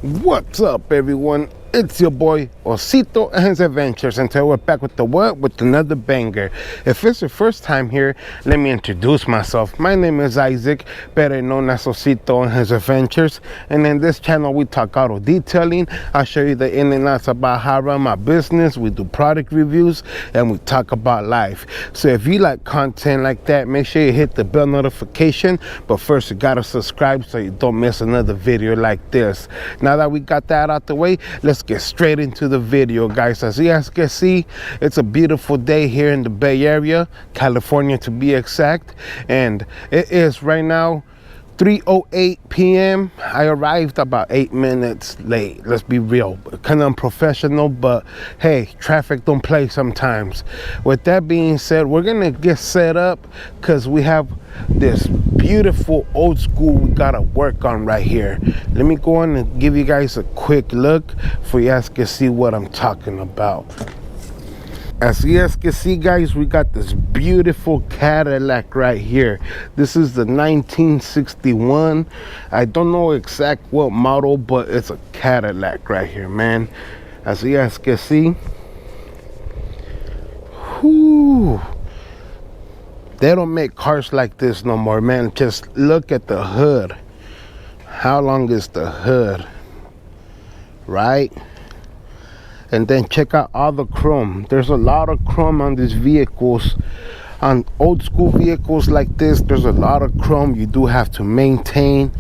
What's up, everyone? It's your boy Osito and his adventures, and today we're back with with another banger. If it's your first time here, let me introduce myself. My name is Isaac, better known as Osito and his adventures, and in this channel we talk auto detailing. I'll show you the in and outs about how I run my business. We do product reviews and we talk about life. So if you like content like that, make sure you hit the bell notification, but first you gotta subscribe so you don't miss another video like this. Now that we got that out the way, let's get straight into the video, guys. As you guys can see, it's a beautiful day here in the Bay Area, California to be exact, and it is right now 3:08 p.m. I arrived about 8 minutes late. Let's be real, kind of unprofessional, but hey, traffic don't play sometimes. With that being said, we're gonna get set up because we have this beautiful old school we gotta work on right here. Let me go on and give you guys a quick look for you guys can see what I'm talking about. As you guys can see, guys, we got this beautiful Cadillac right here. This is the 1961. I don't know exact what model, but it's a Cadillac right here, man. As you guys can see, whoo, they don't make cars like this no more, man. Just look at the hood. How long is the hood, right? And then check out all the chrome. There's a lot of chrome on these vehicles. On old school vehicles like this, there's a lot of chrome you do have to maintain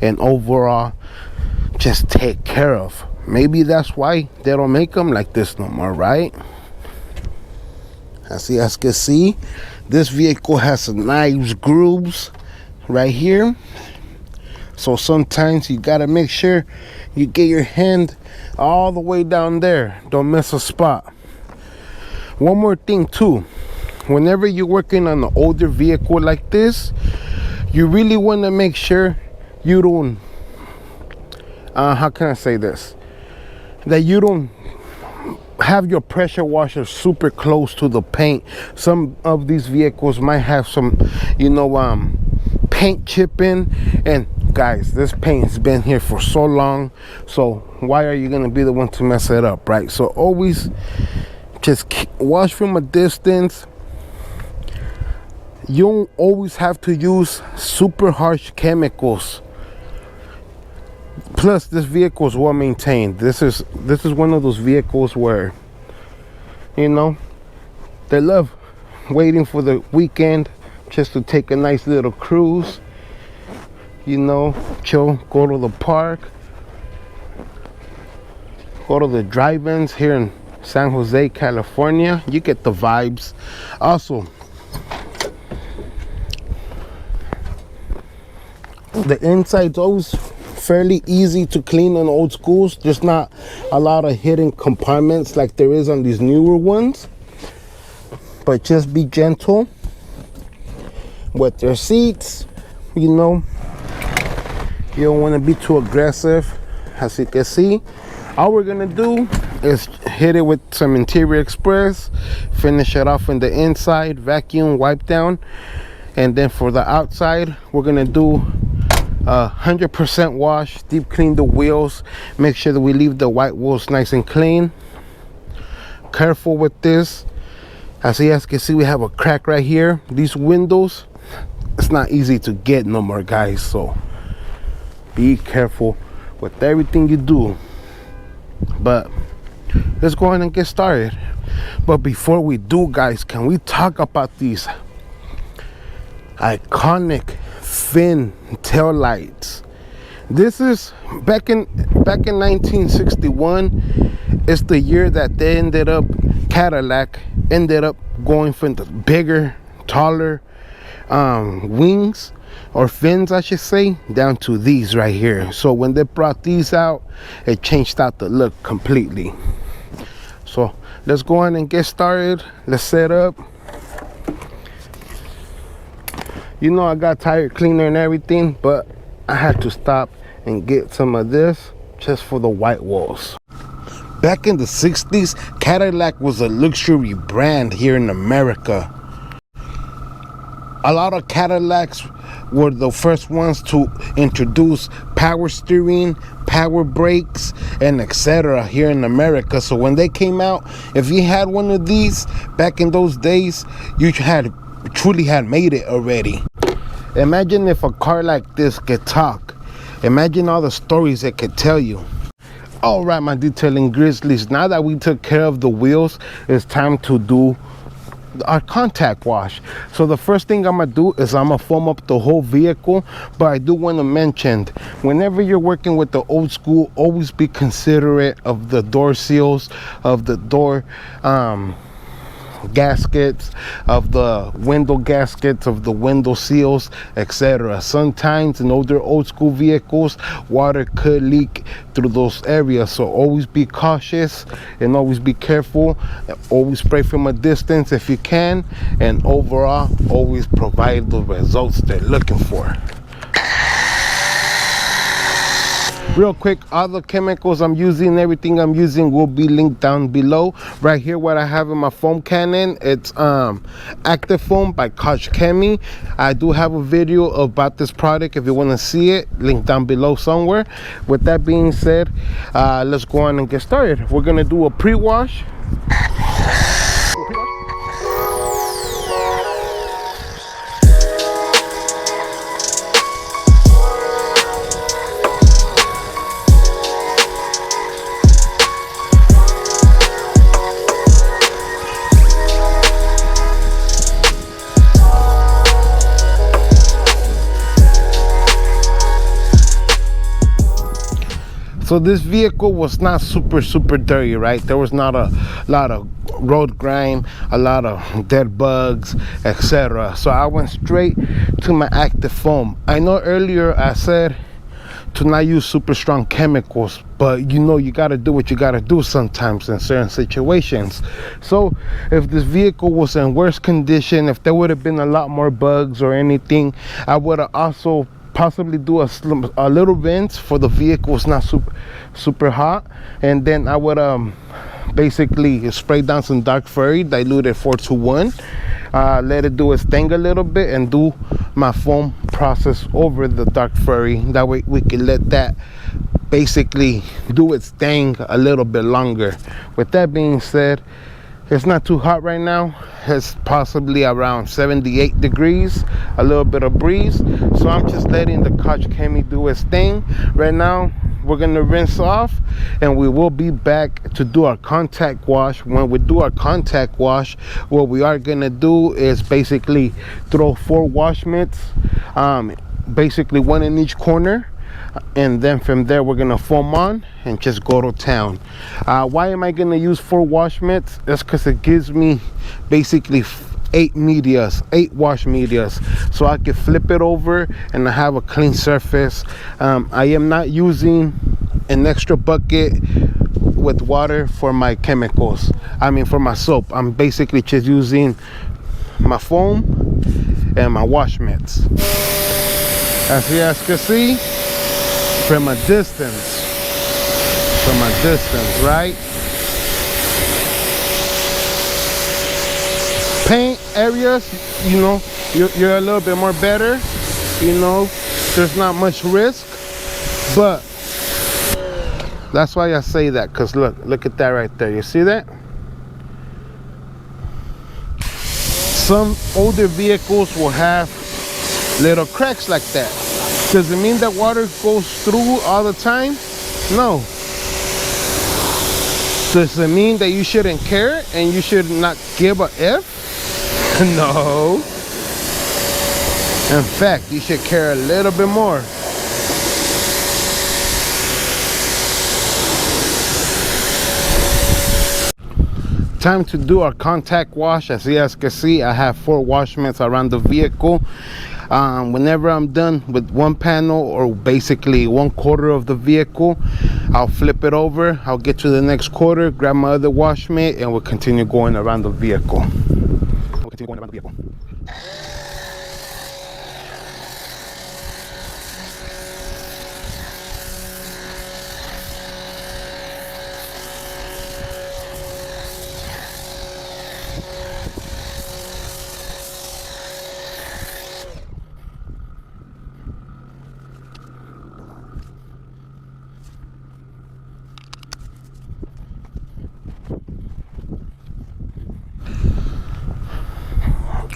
and overall just take care of. Maybe that's why they don't make them like this no more, right? As you guys can see, this vehicle has some nice grooves right here. So sometimes you gotta make sure you get your hand all the way down there. Don't miss a spot. One more thing too, whenever you're working on an older vehicle like this, you really want to make sure you don't how can I say this, that you don't have your pressure washer super close to the paint. Some of these vehicles might have some, you know, paint chipping, and guys, this paint's been here for so long, so why are you gonna be the one to mess it up, right? So always just wash from a distance. You don't always have to use super harsh chemicals. Plus, this vehicle is well maintained. This is one of those vehicles where, you know, they love waiting for the weekend just to take a nice little cruise, you know, chill, go to the park, go to the drive-ins here in San Jose, California. You get the vibes. Also, the inside's always fairly easy to clean on old schools. There's not a lot of hidden compartments like there is on these newer ones, but just be gentle with your seats. You know, you don't want to be too aggressive. As you can see, all we're gonna do is hit it with some Interior Express, finish it off in the inside, vacuum, wipe down, and then for the outside we're gonna do 100% wash, deep clean the wheels, make sure that we leave the white wheels nice and clean. Careful with this. As you guys can see, we have a crack right here. These windows, it's not easy to get no more, guys, so be careful with everything you do. But let's go ahead and get started. But before we do, guys, can we talk about these iconic fin tail lights? This is back in 1961. It's the year that they Cadillac ended up going from the bigger, taller wings, or fins I should say, down to these right here. So when they brought these out, it changed out the look completely. So let's go on and get started. Let's set up. You know, I got tire cleaner and everything, but I had to stop and get some of this just for the white walls. Back in the 60s, Cadillac was a luxury brand here in America. A lot of Cadillacs were the first ones to introduce power steering, power brakes, and etc. here in America. So when they came out, if you had one of these back in those days, you truly had made it already. Imagine if a car like this could talk. Imagine all the stories it could tell you. All right, my detailing grizzlies, now that we took care of the wheels, it's time to do our contact wash. So the first thing I'm gonna do is I'm gonna foam up the whole vehicle. But I do want to mention, whenever you're working with the old school, always be considerate of the door seals, of the door gaskets, of the window gaskets, of the window seals, etc. Sometimes in older old school vehicles, water could leak through those areas, so always be cautious and always be careful. Always spray from a distance if you can, and overall always provide the results they're looking for. Real quick, all the chemicals I'm using, everything I'm using will be linked down below. Right here, what I have in my foam cannon, it's Active Foam by Koch-Chemie. I do have a video about this product if you want to see it, linked down below somewhere. With that being said, let's go on and get started. We're gonna do a pre-wash. So this vehicle was not super dirty, right? There was not a lot of road grime, a lot of dead bugs, etc. So I went straight to my Active Foam. I know earlier I said to not use super strong chemicals, but you know, you gotta do what you gotta do sometimes in certain situations. So if this vehicle was in worse condition, if there would have been a lot more bugs or anything, I would have also possibly do a little rinse for the vehicle. It's not super hot, and then I would basically spray down some dark furry diluted 4:1, let it do its thing a little bit, and do my foam process over the dark furry. That way we can let that basically do its thing a little bit longer. With that being said, it's not too hot right now. It's possibly around 78 degrees, a little bit of breeze. So I'm just letting the Koch-Chemie do its thing. Right now, we're gonna rinse off, and we will be back to do our contact wash. When we do our contact wash, what we are gonna do is basically throw 4 wash mitts, basically 1 in each corner. And then from there we're gonna foam on and just go to town. Why am I gonna use 4 wash mitts? That's because it gives me basically 8 wash medias, so I can flip it over and I have a clean surface. I am not using an extra bucket with water for my chemicals, for my soap. I'm basically just using my foam and my wash mitts. As you guys can see, from a distance, right? Paint areas, you know, you're a little bit more better, you know, there's not much risk, but that's why I say that, because look at that right there. You see that? Some older vehicles will have little cracks like that. Does it mean that water goes through all the time? No. Does it mean that you shouldn't care and you should not give a F? No. In fact, you should care a little bit more. Time to do our contact wash. As you guys can see, I have 4 wash mitts around the vehicle. Whenever I'm done with one panel, or basically 1/4 of the vehicle, I'll flip it over, I'll get to the next quarter, grab my other wash mitt, and we'll continue going around the vehicle.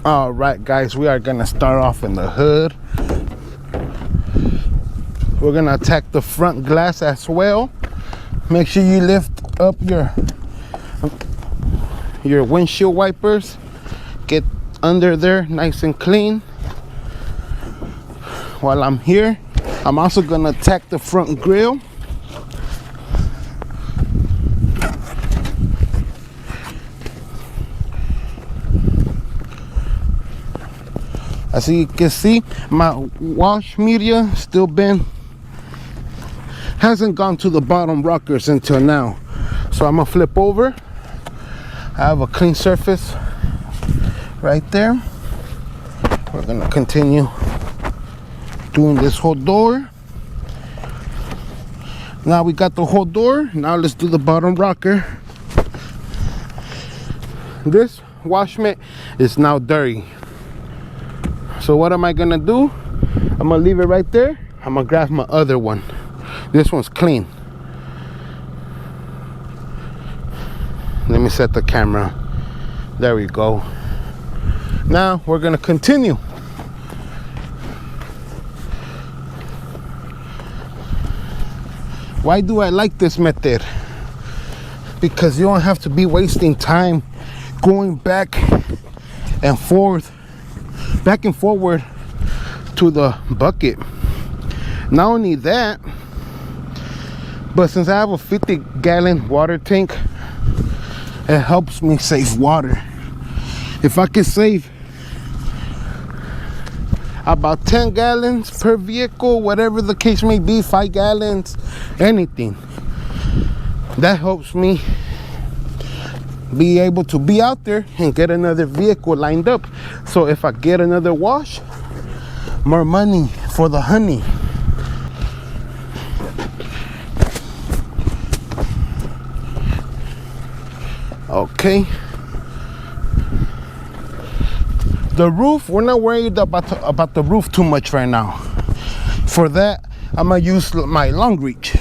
All right, guys, we are gonna start off in the hood. We're gonna attack the front glass as well. Make sure you lift up your windshield wipers. Get under there nice and clean. While I'm here, I'm also gonna attack the front grille. As you can see, my wash media hasn't gone to the bottom rockers until now. So I'm gonna flip over. I have a clean surface right there. We're gonna continue doing this whole door. Now we got the whole door. Now let's do the bottom rocker. This wash mitt is now dirty. So what am I gonna do? I'm gonna leave it right there. I'm gonna grab my other one. This one's clean. Let me set the camera. There we go. Now we're gonna continue. Why do I like this method? Because you don't have to be wasting time going back and forward to the bucket. Not only that, but since I have a 50-gallon water tank, it helps me save water. If I can save about 10 gallons per vehicle, whatever the case may be, 5 gallons, anything, that helps me be able to be out there and get another vehicle lined up. So if I get another wash, more money for the honey. Okay. The roof, we're not worried about the roof too much right now. For that, I'm gonna use my long reach.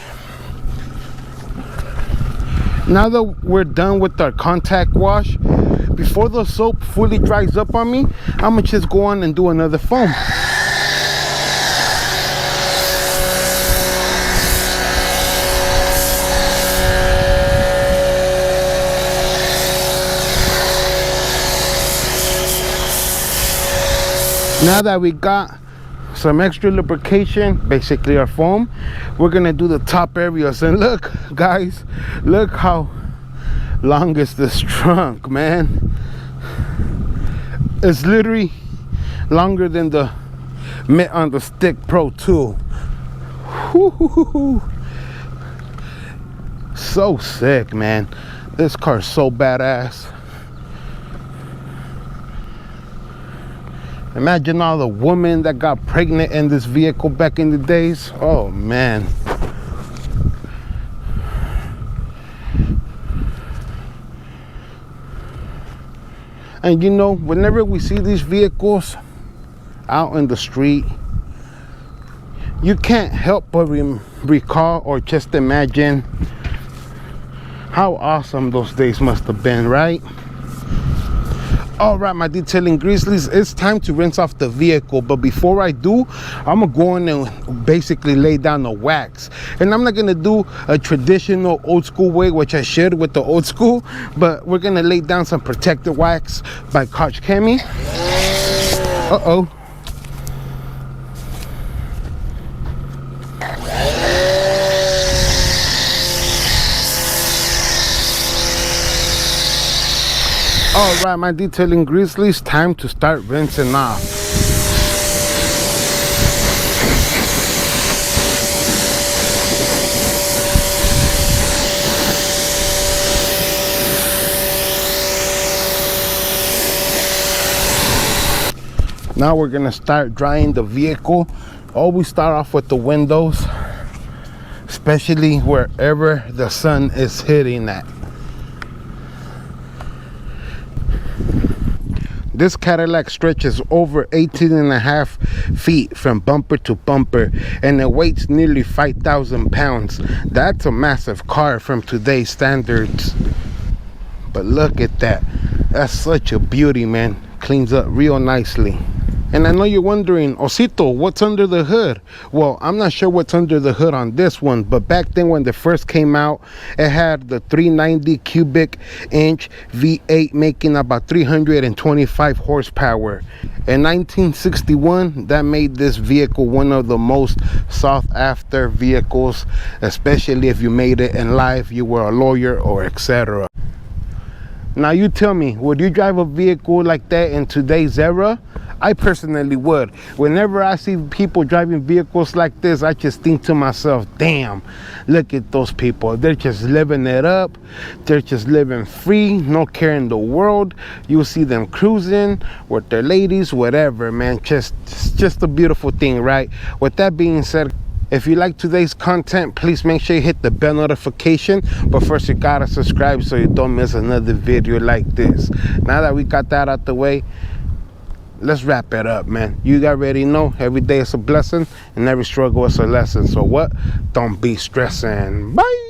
Now that we're done with our contact wash, before the soap fully dries up on me, I'm gonna just go on and do another foam. Now that we got some extra lubrication, basically our foam, we're gonna do the top areas. And look, guys, look how long is this trunk, man. It's literally longer than the Mitt on the Stick Pro 2. Woo-hoo-hoo-hoo. So sick, man. This car's so badass. Imagine all the women that got pregnant in this vehicle back in the days. Oh, man. And you know, whenever we see these vehicles out in the street, you can't help but recall or just imagine how awesome those days must have been, right? All right, my detailing grizzlies, it's time to rinse off the vehicle. But before I do, I'm gonna go in and basically lay down the wax. And I'm not gonna do a traditional old school way, which I should with the old school, but we're gonna lay down some protector wax by Koch-Chemie. Uh-oh. All right, my detailing grizzlies, time to start rinsing off. Now we're gonna start drying the vehicle. Always start off with the windows, especially wherever the sun is hitting at. This Cadillac stretches over 18.5 feet from bumper to bumper, and it weighs nearly 5,000 pounds. That's a massive car from today's standards. But look at that. That's such a beauty, man. cleans up real nicely. And I know you're wondering, Osito, what's under the hood? Well, I'm not sure what's under the hood on this one, but back then when they first came out, it had the 390 cubic inch V8 making about 325 horsepower. In 1961, that made this vehicle one of the most sought after vehicles, especially if you made it in life, you were a lawyer or etc. Now you tell me, would you drive a vehicle like that in today's era? I personally would. Whenever I see people driving vehicles like this, I just think to myself, damn, look at those people. They're just living it up. They're just living free, no care in the world. You'll see them cruising with their ladies, whatever, man. Just a beautiful thing, right? With that being said, if you like today's content, please make sure you hit the bell notification. But first, you gotta subscribe so you don't miss another video like this. Now that we got that out the way, let's wrap it up, man. You already know every day is a blessing and every struggle is a lesson. So what? Don't be stressing. Bye.